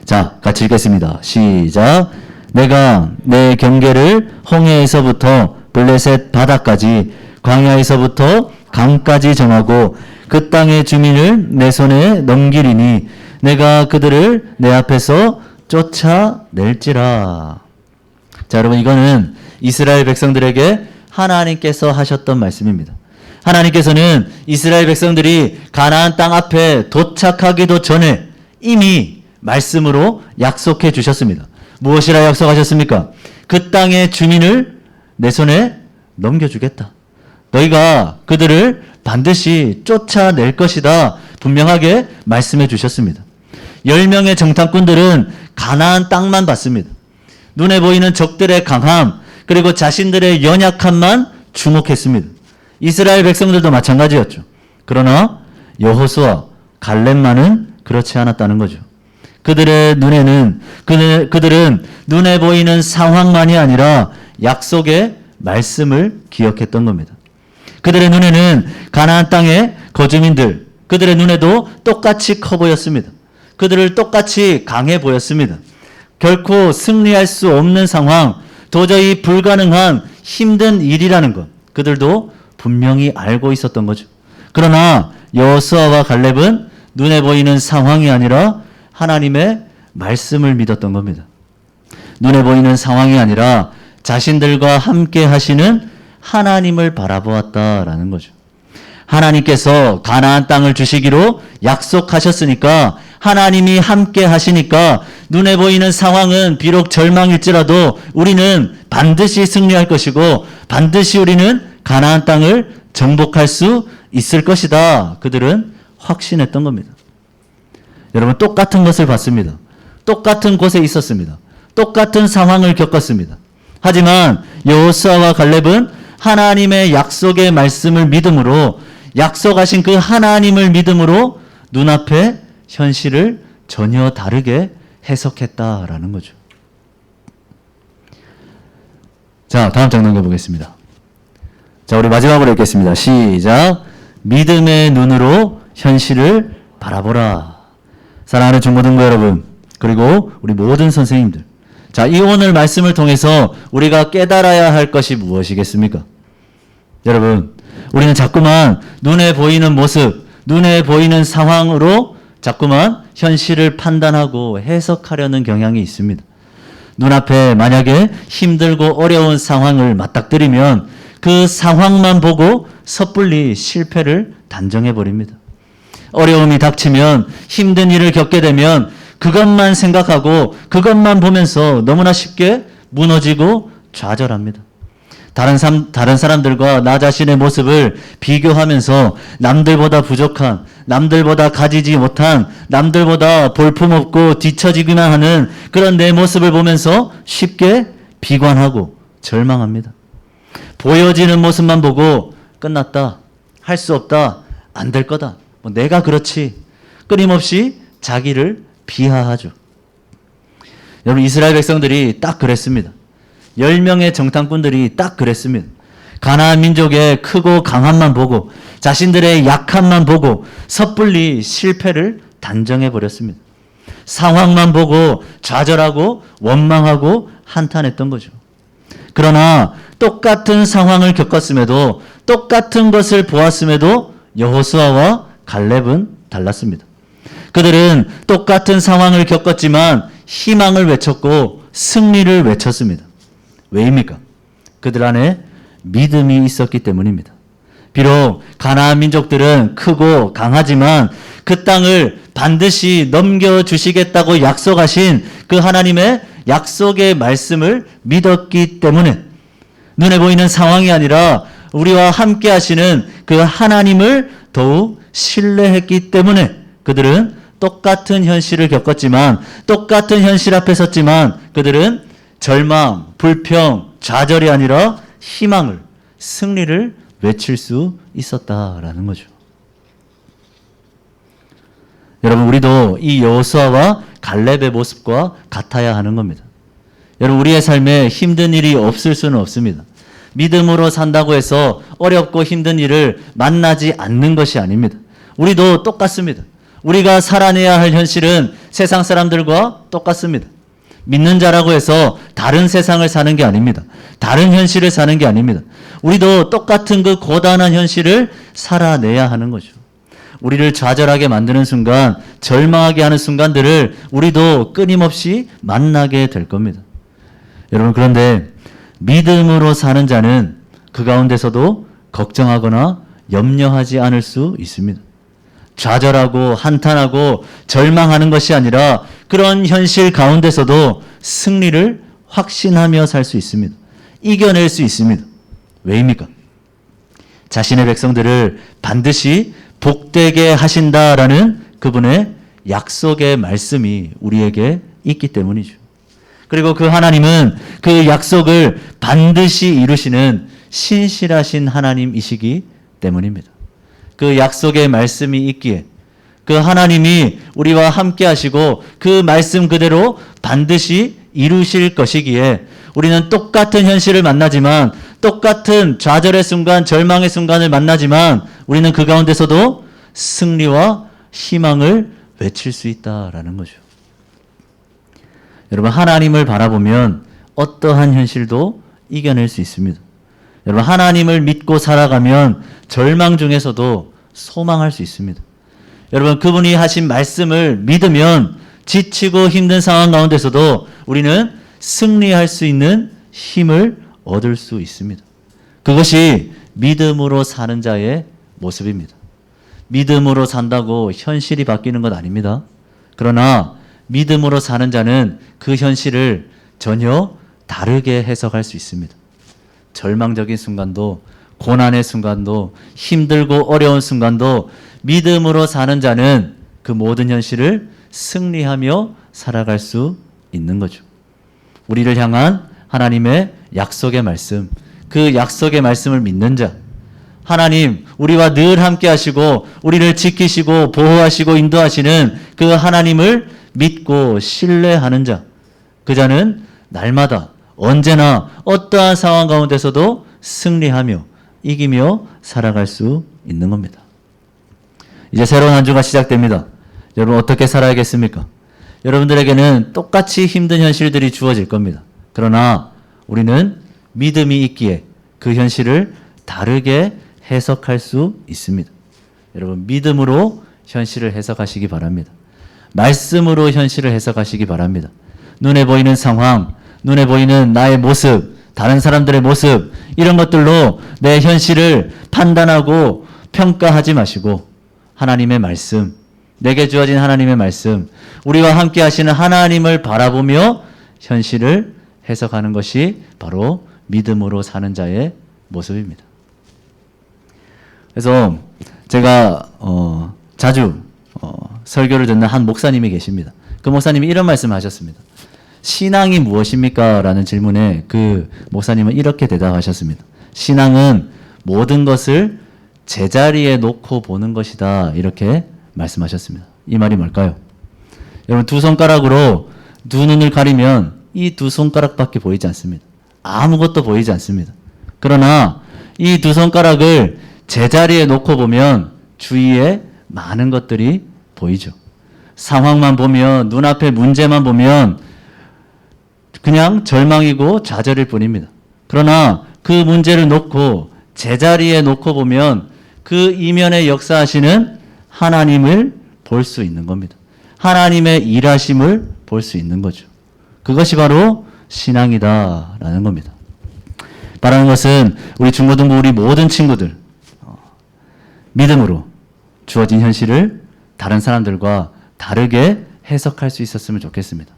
자, 같이 읽겠습니다. 시작. 내가 내 경계를 홍해에서부터 블레셋 바다까지 광야에서부터 강까지 정하고 그 땅의 주민을 내 손에 넘기리니 내가 그들을 내 앞에서 쫓아낼지라. 자, 여러분, 이거는 이스라엘 백성들에게 하나님께서 하셨던 말씀입니다. 하나님께서는 이스라엘 백성들이 가나안 땅 앞에 도착하기도 전에 이미 말씀으로 약속해 주셨습니다. 무엇이라 약속하셨습니까? 그 땅의 주민을 내 손에 넘겨주겠다. 너희가 그들을 반드시 쫓아낼 것이다. 분명하게 말씀해 주셨습니다. 10명의 정탐꾼들은 가나안 땅만 봤습니다. 눈에 보이는 적들의 강함, 그리고 자신들의 연약함만 주목했습니다. 이스라엘 백성들도 마찬가지였죠. 그러나 여호수아, 갈렙만은 그렇지 않았다는 거죠. 그들의 눈에는 그들은 눈에 보이는 상황만이 아니라 약속의 말씀을 기억했던 겁니다. 그들의 눈에는 가나안 땅의 거주민들, 그들의 눈에도 똑같이 커 보였습니다. 그들을 똑같이 강해 보였습니다. 결코 승리할 수 없는 상황, 도저히 불가능한 힘든 일이라는 것, 그들도 분명히 알고 있었던 거죠. 그러나 여호수아와 갈렙은 눈에 보이는 상황이 아니라 하나님의 말씀을 믿었던 겁니다. 눈에 보이는 상황이 아니라 자신들과 함께 하시는 하나님을 바라보았다라는 거죠. 하나님께서 가나안 땅을 주시기로 약속하셨으니까, 하나님이 함께 하시니까 눈에 보이는 상황은 비록 절망일지라도 우리는 반드시 승리할 것이고 반드시 우리는 가나안 땅을 정복할 수 있을 것이다. 그들은 확신했던 겁니다. 여러분, 똑같은 것을 봤습니다. 똑같은 곳에 있었습니다. 똑같은 상황을 겪었습니다. 하지만 여호수아와 갈렙은 하나님의 약속의 말씀을 믿음으로, 약속하신 그 하나님을 믿음으로 눈앞에 현실을 전혀 다르게 해석했다라는 거죠. 자, 다음 장 넘겨보겠습니다. 자, 우리 마지막으로 읽겠습니다. 시작. 믿음의 눈으로 현실을 바라보라. 사랑하는 중고등부 여러분, 그리고 우리 모든 선생님들. 자, 이 오늘 말씀을 통해서 우리가 깨달아야 할 것이 무엇이겠습니까? 여러분, 우리는 자꾸만 눈에 보이는 모습, 눈에 보이는 상황으로 자꾸만 현실을 판단하고 해석하려는 경향이 있습니다. 눈앞에 만약에 힘들고 어려운 상황을 맞닥뜨리면 그 상황만 보고 섣불리 실패를 단정해 버립니다. 어려움이 닥치면, 힘든 일을 겪게 되면 그것만 생각하고 그것만 보면서 너무나 쉽게 무너지고 좌절합니다. 다른 사람들과 나 자신의 모습을 비교하면서 남들보다 부족한, 남들보다 가지지 못한, 남들보다 볼품없고 뒤처지기만 하는 그런 내 모습을 보면서 쉽게 비관하고 절망합니다. 보여지는 모습만 보고 끝났다, 할 수 없다, 안 될 거다, 뭐 내가 그렇지, 끊임없이 자기를 비하하죠. 여러분, 이스라엘 백성들이 딱 그랬습니다. 10명의 정탐꾼들이 딱 그랬습니다. 가나안 민족의 크고 강함만 보고 자신들의 약함만 보고 섣불리 실패를 단정해 버렸습니다. 상황만 보고 좌절하고 원망하고 한탄했던 거죠. 그러나 똑같은 상황을 겪었음에도, 똑같은 것을 보았음에도 여호수아와 갈렙은 달랐습니다. 그들은 똑같은 상황을 겪었지만 희망을 외쳤고 승리를 외쳤습니다. 왜입니까? 그들 안에 믿음이 있었기 때문입니다. 비록 가나안 민족들은 크고 강하지만 그 땅을 반드시 넘겨주시겠다고 약속하신 그 하나님의 약속의 말씀을 믿었기 때문에, 눈에 보이는 상황이 아니라 우리와 함께 하시는 그 하나님을 더욱 신뢰했기 때문에 그들은 똑같은 현실을 겪었지만, 똑같은 현실 앞에 섰지만 그들은 절망, 불평, 좌절이 아니라 희망을, 승리를 외칠 수 있었다라는 거죠. 여러분, 우리도 이 여호수아와 갈렙의 모습과 같아야 하는 겁니다. 여러분, 우리의 삶에 힘든 일이 없을 수는 없습니다. 믿음으로 산다고 해서 어렵고 힘든 일을 만나지 않는 것이 아닙니다. 우리도 똑같습니다. 우리가 살아내야 할 현실은 세상 사람들과 똑같습니다. 믿는 자라고 해서 다른 세상을 사는 게 아닙니다. 다른 현실을 사는 게 아닙니다. 우리도 똑같은 그 고단한 현실을 살아내야 하는 거죠. 우리를 좌절하게 만드는 순간, 절망하게 하는 순간들을 우리도 끊임없이 만나게 될 겁니다. 여러분, 그런데 믿음으로 사는 자는 그 가운데서도 걱정하거나 염려하지 않을 수 있습니다. 좌절하고 한탄하고 절망하는 것이 아니라 그런 현실 가운데서도 승리를 확신하며 살 수 있습니다. 이겨낼 수 있습니다. 왜입니까? 자신의 백성들을 반드시 복되게 하신다라는 그분의 약속의 말씀이 우리에게 있기 때문이죠. 그리고 그 하나님은 그 약속을 반드시 이루시는 신실하신 하나님이시기 때문입니다. 그 약속의 말씀이 있기에 그 하나님이 우리와 함께 하시고 그 말씀 그대로 반드시 이루실 것이기에 우리는 똑같은 현실을 만나지만, 똑같은 좌절의 순간, 절망의 순간을 만나지만 우리는 그 가운데서도 승리와 희망을 외칠 수 있다라는 거죠. 여러분, 하나님을 바라보면 어떠한 현실도 이겨낼 수 있습니다. 여러분, 하나님을 믿고 살아가면 절망 중에서도 소망할 수 있습니다. 여러분, 그분이 하신 말씀을 믿으면 지치고 힘든 상황 가운데서도 우리는 승리할 수 있는 힘을 얻을 수 있습니다. 그것이 믿음으로 사는 자의 모습입니다. 믿음으로 산다고 현실이 바뀌는 것 아닙니다. 그러나 믿음으로 사는 자는 그 현실을 전혀 다르게 해석할 수 있습니다. 절망적인 순간도, 고난의 순간도, 힘들고 어려운 순간도 믿음으로 사는 자는 그 모든 현실을 승리하며 살아갈 수 있는 거죠. 우리를 향한 하나님의 약속의 말씀, 그 약속의 말씀을 믿는 자, 하나님, 우리와 늘 함께 하시고 우리를 지키시고 보호하시고 인도하시는 그 하나님을 믿고 신뢰하는 자, 그 자는 날마다 언제나 어떠한 상황 가운데서도 승리하며 이기며 살아갈 수 있는 겁니다. 이제 새로운 한 주가 시작됩니다. 여러분, 어떻게 살아야겠습니까? 여러분들에게는 똑같이 힘든 현실들이 주어질 겁니다. 그러나 우리는 믿음이 있기에 그 현실을 다르게 해석할 수 있습니다. 여러분, 믿음으로 현실을 해석하시기 바랍니다. 말씀으로 현실을 해석하시기 바랍니다. 눈에 보이는 상황, 눈에 보이는 나의 모습, 다른 사람들의 모습, 이런 것들로 내 현실을 판단하고 평가하지 마시고 하나님의 말씀, 내게 주어진 하나님의 말씀, 우리와 함께 하시는 하나님을 바라보며 현실을 해석하는 것이 바로 믿음으로 사는 자의 모습입니다. 그래서 제가 자주 설교를 듣는 한 목사님이 계십니다. 그 목사님이 이런 말씀을 하셨습니다. 신앙이 무엇입니까? 라는 질문에 그 목사님은 이렇게 대답하셨습니다. 신앙은 모든 것을 제자리에 놓고 보는 것이다. 이렇게 말씀하셨습니다. 이 말이 뭘까요? 여러분, 두 손가락으로 두 눈을 가리면 이 두 손가락밖에 보이지 않습니다. 아무것도 보이지 않습니다. 그러나 이 두 손가락을 제자리에 놓고 보면 주위에 많은 것들이 보이죠. 상황만 보면, 눈앞의 문제만 보면 그냥 절망이고 좌절일 뿐입니다. 그러나 그 문제를 놓고 제자리에 놓고 보면 그 이면에 역사하시는 하나님을 볼 수 있는 겁니다. 하나님의 일하심을 볼 수 있는 거죠. 그것이 바로 신앙이다라는 겁니다. 바라는 것은 우리 중고등부 우리 모든 친구들 믿음으로 주어진 현실을 다른 사람들과 다르게 해석할 수 있었으면 좋겠습니다.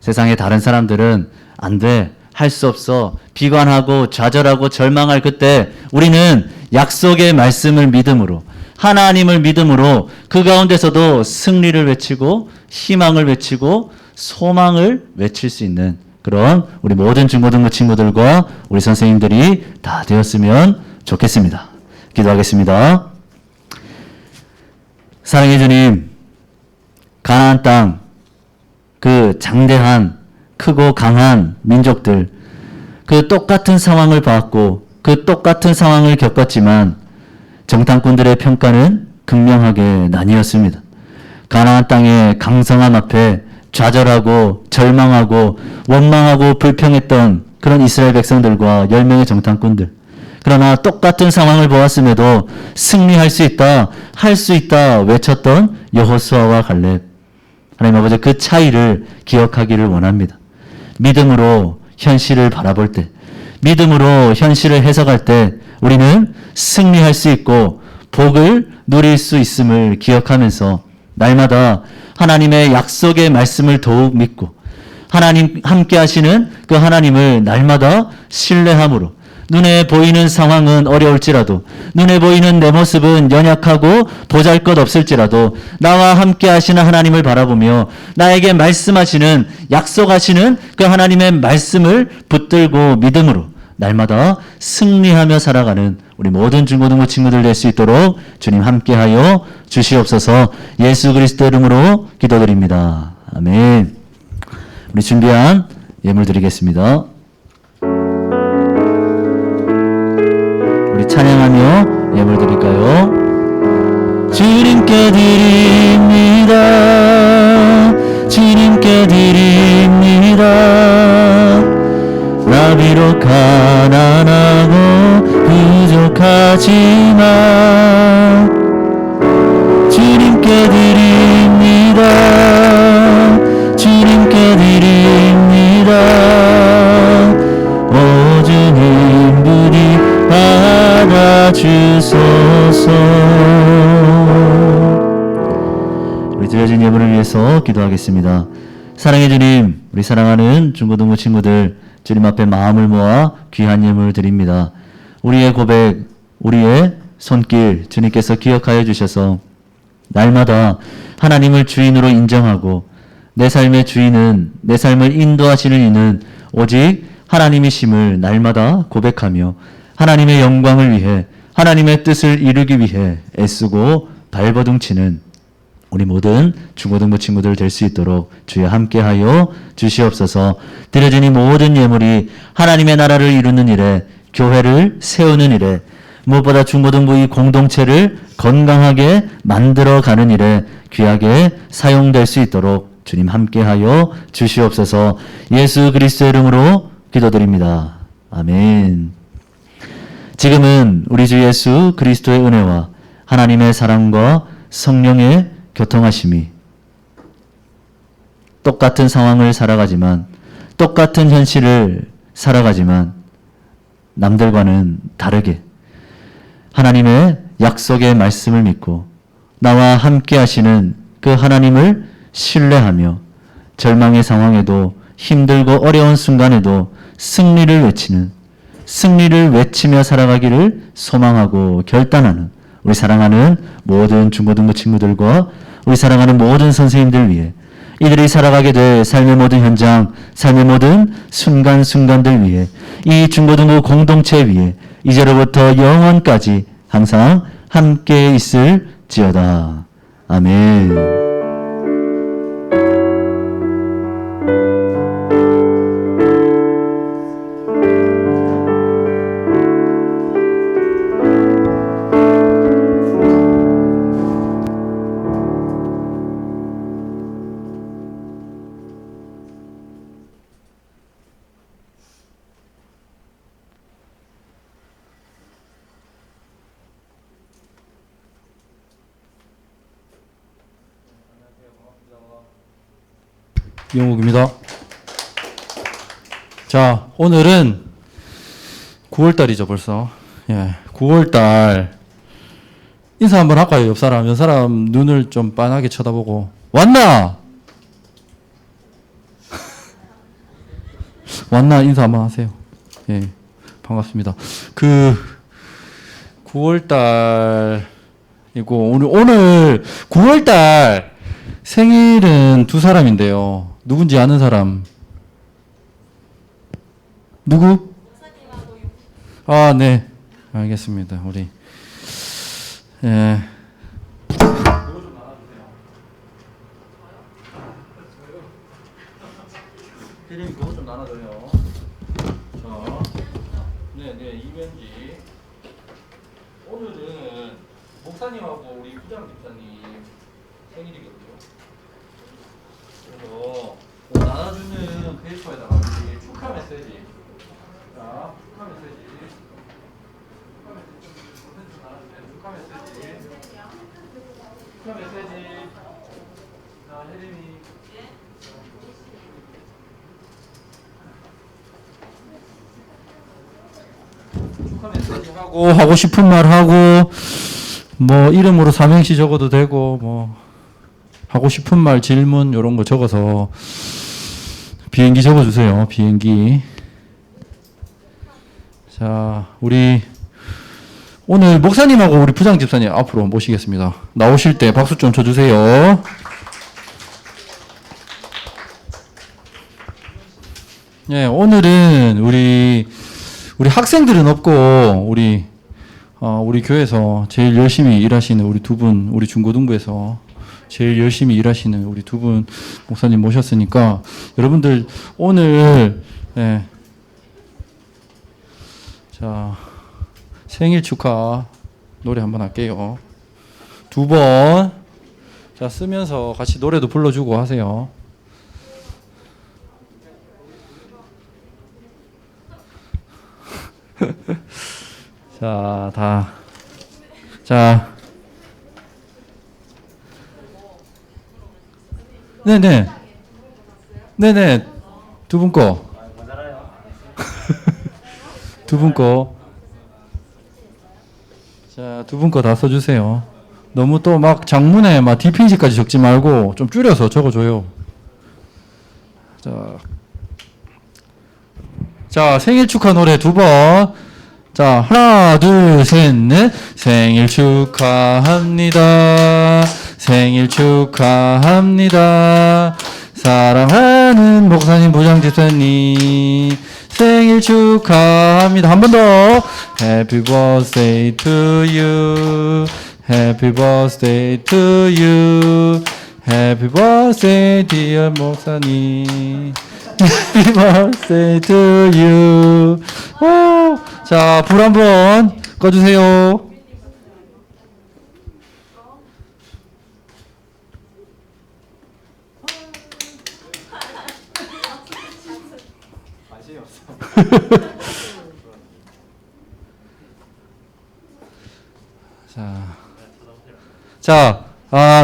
세상의 다른 사람들은 안 돼, 할 수 없어, 비관하고 좌절하고 절망할 그때 우리는 약속의 말씀을 믿음으로, 하나님을 믿음으로 그 가운데서도 승리를 외치고 희망을 외치고 소망을 외칠 수 있는 그런 우리 모든 중고등부 친구들과 우리 선생님들이 다 되었으면 좋겠습니다. 기도하겠습니다. 사랑해 주님, 가나안 땅, 그 장대한 크고 강한 민족들, 그 똑같은 상황을 봤고 그 똑같은 상황을 겪었지만 정탐꾼들의 평가는 극명하게 나뉘었습니다. 가나안 땅의 강성함 앞에 좌절하고 절망하고 원망하고 불평했던 그런 이스라엘 백성들과 10명의 정탐꾼들. 그러나 똑같은 상황을 보았음에도 승리할 수 있다, 할 수 있다 외쳤던 여호수아와 갈렙. 하나님 아버지, 그 차이를 기억하기를 원합니다. 믿음으로 현실을 바라볼 때, 믿음으로 현실을 해석할 때 우리는 승리할 수 있고 복을 누릴 수 있음을 기억하면서 날마다 하나님의 약속의 말씀을 더욱 믿고 하나님 함께 하시는 그 하나님을 날마다 신뢰함으로 눈에 보이는 상황은 어려울지라도, 눈에 보이는 내 모습은 연약하고 보잘것없을지라도 나와 함께 하시는 하나님을 바라보며 나에게 말씀하시는, 약속하시는 그 하나님의 말씀을 붙들고 믿음으로 날마다 승리하며 살아가는 우리 모든 중고등부 친구들 될 수 있도록 주님 함께하여 주시옵소서. 예수 그리스도 이름으로 기도드립니다. 아멘. 우리 준비한 예물 드리겠습니다. 우리 찬양하며 예물 드릴까요? 주님께 드립니다. 주님께 드립니다. 나 비록 가난하고 부족하지만 주님께 드립니다. 주님께 드립니다. 오 주님 부디 받아주소서. 우리 드려진 예물을 위해서 기도하겠습니다. 사랑해 주님, 우리 사랑하는 중고등부 친구들 주님 앞에 마음을 모아 귀한 예물을 드립니다. 우리의 고백, 우리의 손길 주님께서 기억하여 주셔서 날마다 하나님을 주인으로 인정하고 내 삶의 주인은, 내 삶을 인도하시는 이는 오직 하나님이심을 날마다 고백하며 하나님의 영광을 위해, 하나님의 뜻을 이루기 위해 애쓰고 발버둥치는 우리 모든 중고등부 친구들 될 수 있도록 주여 함께하여 주시옵소서. 드려진 이 모든 예물이 하나님의 나라를 이루는 일에, 교회를 세우는 일에, 무엇보다 중고등부 이 공동체를 건강하게 만들어가는 일에 귀하게 사용될 수 있도록 주님 함께하여 주시옵소서. 예수 그리스도의 이름으로 기도드립니다. 아멘. 지금은 우리 주 예수 그리스도의 은혜와 하나님의 사랑과 성령의 교통하심이 똑같은 상황을 살아가지만 똑같은 현실을 살아가지만 남들과는 다르게 하나님의 약속의 말씀을 믿고 나와 함께 하시는 그 하나님을 신뢰하며 절망의 상황에도 힘들고 어려운 순간에도 승리를 외치며 살아가기를 소망하고 결단하는 우리 사랑하는 모든 중고등부 친구들과 우리 사랑하는 모든 선생님들 위해 이들이 살아가게 될 삶의 모든 현장, 삶의 모든 순간순간들 위해 이 중고등부 공동체 위에 이제로부터 영원까지 항상 함께 있을지어다. 아멘. 영욱입니다. 자, 오늘은 9월달이죠, 벌써. 예, 9월달. 인사 한번 할까요, 옆 사람? 옆 사람 눈을 좀 빤하게 쳐다보고. 왔나? 왔나? 인사 한번 하세요. 예, 반갑습니다. 9월달이고, 오늘 9월달 생일은 두 사람인데요. 누군지 아는 사람? 누구? 아, 네. 알겠습니다. 우리. 예. 피디님 그거 좀 나눠줘요. 자, 네, 이면지. 오늘은 목사님하고 우리 부장 집사님 생일이거든요. 그래서 나눠주는 페이퍼에다가 우리 축하 메시지. 자, 축하 메시지. 축하 메시지. 축하 메시지. 자, 혜림이. 축하 메시지 하고 싶은 말 하고 뭐 이름으로 삼행시 적어도 되고 뭐 하고 싶은 말 질문 이런 거 적어서 비행기 적어주세요. 비행기. 자, 우리 오늘 목사님하고 우리 부장 집사님 앞으로 모시겠습니다. 나오실 때 박수 좀 쳐주세요. 예, 오늘은 우리 학생들은 없고 우리 교회에서 제일 열심히 일하시는 우리 두 분, 우리 중고등부에서 제일 열심히 일하시는 우리 두 분 목사님 모셨으니까 여러분들 오늘 예. 자, 생일 축하 노래 한번 할게요. 두 번. 자, 쓰면서 같이 노래도 불러주고 하세요. 자. 네네. 두 분 거. 두 분 거. 자, 두 분 거 다 써주세요. 너무 또 막 장문에 막 뒷페이지까지 적지 말고 좀 줄여서 적어줘요. 자, 생일 축하 노래 두 번. 자, 하나, 둘, 셋, 넷. 생일 축하합니다. 생일 축하합니다. 사랑하는 목사님, 부장 집사님. 생일 축하합니다. 한 번 더. Happy birthday to you. Happy birthday to you. Happy birthday, dear 목사님. Happy birthday to you. 오, 자, 불 한번 꺼주세요. 자,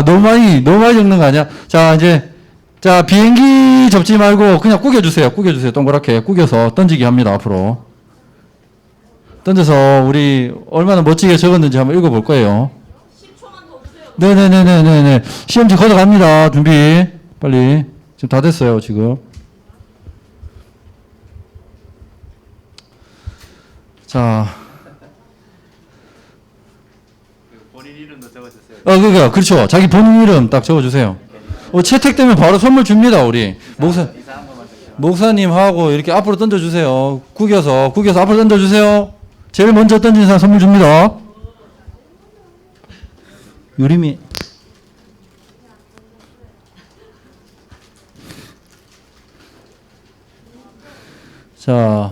너무 많이 적는 거 아니야? 자, 이제, 자, 비행기 접지 말고 그냥 구겨주세요. 동그랗게 구겨서 던지기 합니다, 앞으로. 던져서 우리 얼마나 멋지게 적었는지 한번 읽어볼 거예요. 10초만 더 주세요. 네네네네네. 시험지 걷어갑니다. 준비. 빨리. 지금 다 됐어요, 지금. 자. 본인 이름도 적어주세요. 그렇죠. 자기 본인 이름 딱 적어주세요. 채택되면 바로 선물 줍니다, 우리. 목사님하고 이렇게 앞으로 던져주세요. 구겨서 앞으로 던져주세요. 제일 먼저 던진 사람 선물 줍니다. 유림이. 자.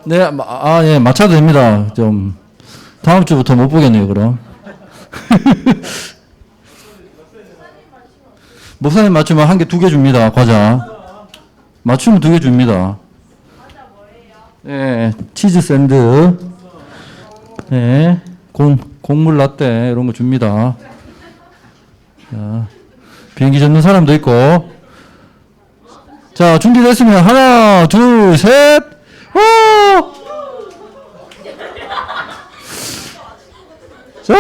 네, 예, 맞춰도 됩니다. 좀, 다음 주부터 못 보겠네요, 그럼. 목사님 맞추면 한 개, 2개 줍니다, 과자. 맞추면 2개 줍니다. 예, 치즈 샌드. 예, 곡물 라떼, 이런 거 줍니다. 자, 비행기 접는 사람도 있고. 자, 준비됐으면 하나, 둘, 셋. 자,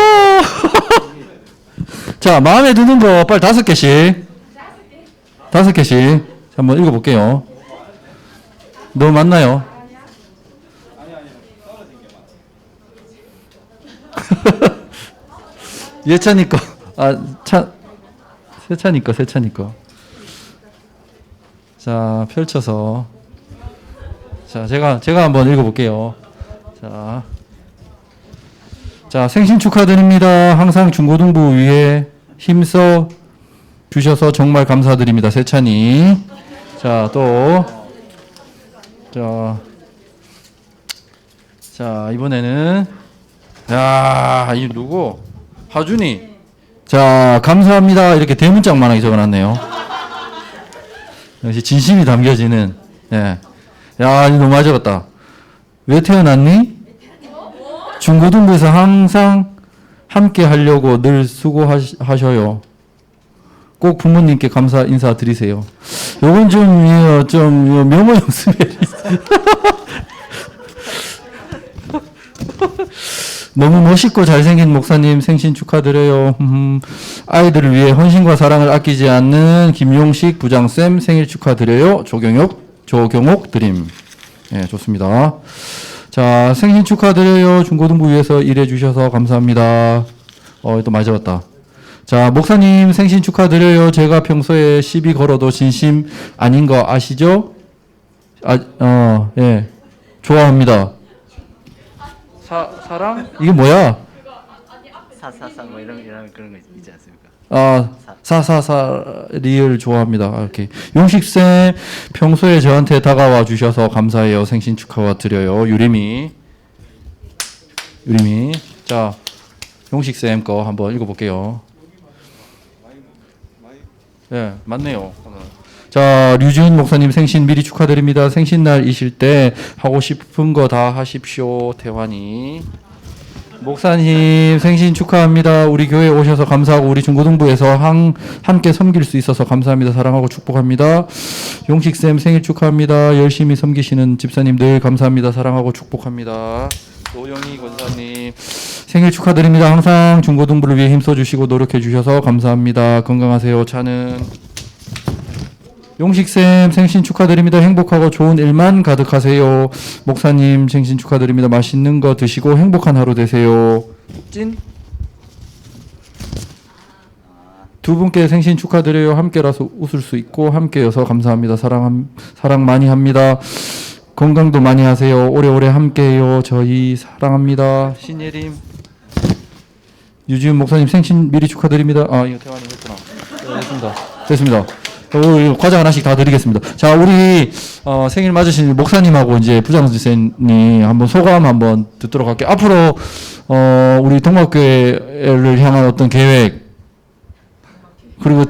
자, 마음에 드는 거 빨리 5개씩. 5개씩. 한번 읽어볼게요. 너무 많나요? 예찬이 거. 세찬이 거. 자, 펼쳐서. 자, 제가 한번 읽어볼게요. 자, 생신 축하드립니다. 항상 중고등부 위해 힘써 주셔서 정말 감사드립니다. 세찬이. 자, 또. 자, 이번에는. 야, 이 누구? 하준이. 자, 감사합니다. 이렇게 대문짝만하게 적어놨네요. 역시 진심이 담겨지는. 예. 야, 이거 너무 많이 적었다. 왜 태어났니? 중고등부에서 항상 함께 하려고 늘 수고하셔요. 꼭 부모님께 감사 인사 드리세요. 요건 좀 명호 연습에 너무 멋있고 잘생긴 목사님 생신 축하드려요. 아이들을 위해 헌신과 사랑을 아끼지 않는 김용식 부장쌤 생일 축하드려요. 조경옥 드림. 예, 좋습니다. 자, 생신 축하드려요. 중고등부 위해서 일해주셔서 감사합니다. 또 많이 적었다. 자, 목사님 생신 축하드려요. 제가 평소에 시비 걸어도 진심 아닌 거 아시죠? 예. 좋아합니다. 사랑? 이게 뭐야? 사사사 뭐 이런 그런 거 있지 않습니까? 리을 좋아합니다. 이렇게. 용식쌤, 평소에 저한테 다가와 주셔서 감사해요. 생신 축하 드려요. 유림이. 자, 용식쌤 거 한번 읽어볼게요. 예, 맞네요. 자, 류지훈 목사님 생신 미리 축하드립니다. 생신날이실 때 하고 싶은 거 다 하십시오. 태환이. 목사님 생신 축하합니다. 우리 교회에 오셔서 감사하고 우리 중고등부에서 함께 섬길 수 있어서 감사합니다. 사랑하고 축복합니다. 용식쌤 생일 축하합니다. 열심히 섬기시는 집사님 늘 감사합니다. 사랑하고 축복합니다. 노영희 권사님 생일 축하드립니다. 항상 중고등부를 위해 힘써주시고 노력해주셔서 감사합니다. 건강하세요. 차는 용식쌤 생신 축하드립니다. 행복하고 좋은 일만 가득하세요. 목사님 생신 축하드립니다. 맛있는 거 드시고 행복한 하루 되세요. 찐? 두 분께 생신 축하드려요. 함께라서 웃을 수 있고 함께여서 감사합니다. 사랑 많이 합니다. 건강도 많이 하세요. 오래오래 함께해요. 저희 사랑합니다. 신예림. 유지훈 목사님 생신 미리 축하드립니다. 이거 대화는 했구나. 됐습니다. 과자 하나씩 다 드리겠습니다. 자, 우리 생일 맞으신 목사님하고 이제 부장선생님 한번 소감 한번 듣도록 할게요. 앞으로 우리 동학교회를 향한 어떤 계획, 그리고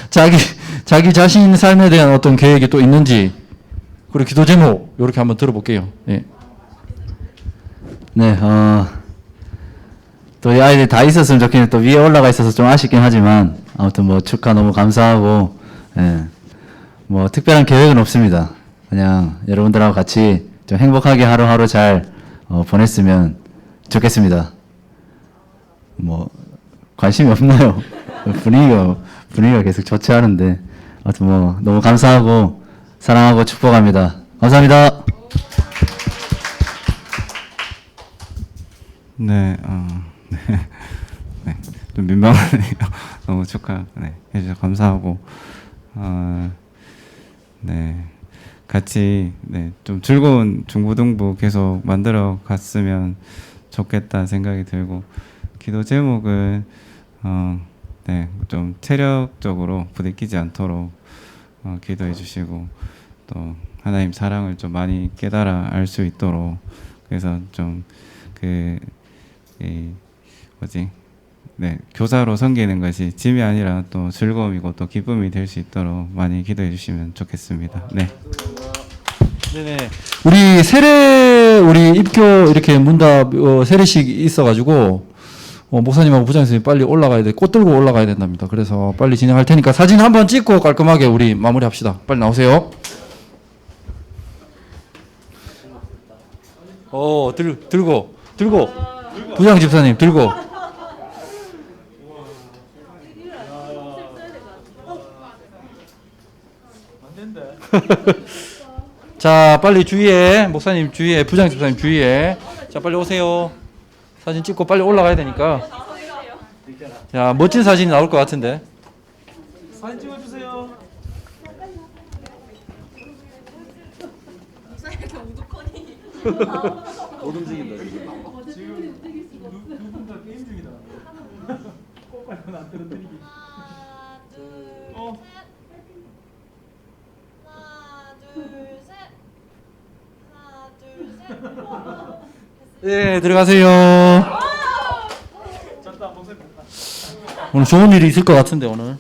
자기 자신 삶에 대한 어떤 계획이 또 있는지, 그리고 기도 제목 이렇게 한번 들어볼게요. 네. 네, 또 이 아이들 다 있었으면 좋겠는데 또 위에 올라가 있어서 좀 아쉽긴 하지만 아무튼 뭐 축하 너무 감사하고 예. 뭐 특별한 계획은 없습니다. 그냥 여러분들하고 같이 좀 행복하게 하루하루 잘 보냈으면 좋겠습니다. 뭐 관심이 없나요? 분위기가 계속 좋지 않은데 아무튼 뭐 너무 감사하고 사랑하고 축복합니다. 감사합니다. 네, 네, 좀 민망하네요. 너무 축하, 네, 해주셔서 감사하고, 네, 같이, 네, 좀 즐거운 중고등부 계속 만들어 갔으면 좋겠다 생각이 들고, 기도 제목은, 네, 좀 체력적으로 부딪히지 않도록 기도해 주시고, 또 하나님 사랑을 좀 많이 깨달아 알 수 있도록, 그래서 좀 네, 교사로 섬기는 것이 짐이 아니라 또 즐거움이고 또 기쁨이 될 수 있도록 많이 기도해 주시면 좋겠습니다. 네. 네네. 우리 입교 이렇게 문답 세례식 있어가지고 목사님하고 부장님이 빨리 올라가야 돼. 꽃 들고 올라가야 된답니다. 그래서 빨리 진행할 테니까 사진 한번 찍고 깔끔하게 우리 마무리합시다. 빨리 나오세요. 들고 부장 집사님 들고. 자, 빨리 주위에 목사님 주위에 부장 집사님 주위에 자 빨리 오세요. 사진 찍고 빨리 올라가야 되니까. 자, 멋진 사진이 나올 것 같은데. 사진 찍어주세요. 못 움직인다 지금. 누군 다 게임 중이다. 꽃발은 안 떨어뜨리기. 하나, 둘, 셋. 네, 들어가세요. 오늘 좋은 일이 있을 것 같은데 오늘.